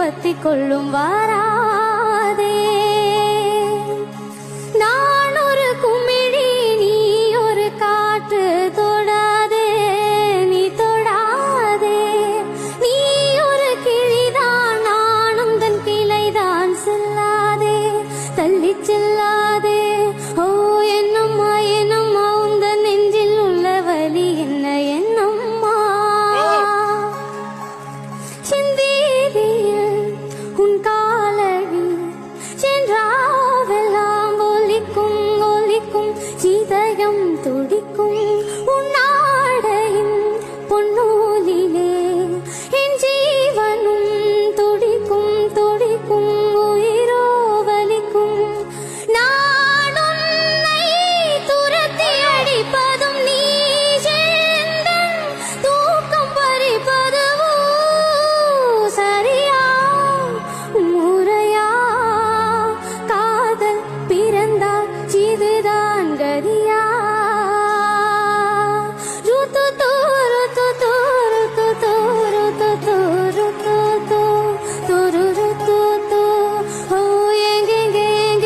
பத்தி கொள்ளும் வாராதே. நான் ஒரு குமிழி நீ ஒரு காற்று, தொடாதே நீ தொடாதே. நீ ஒரு கிளிதான் நானும் தன் கிளைதான், செல்லாதே தள்ளிச் செல்ல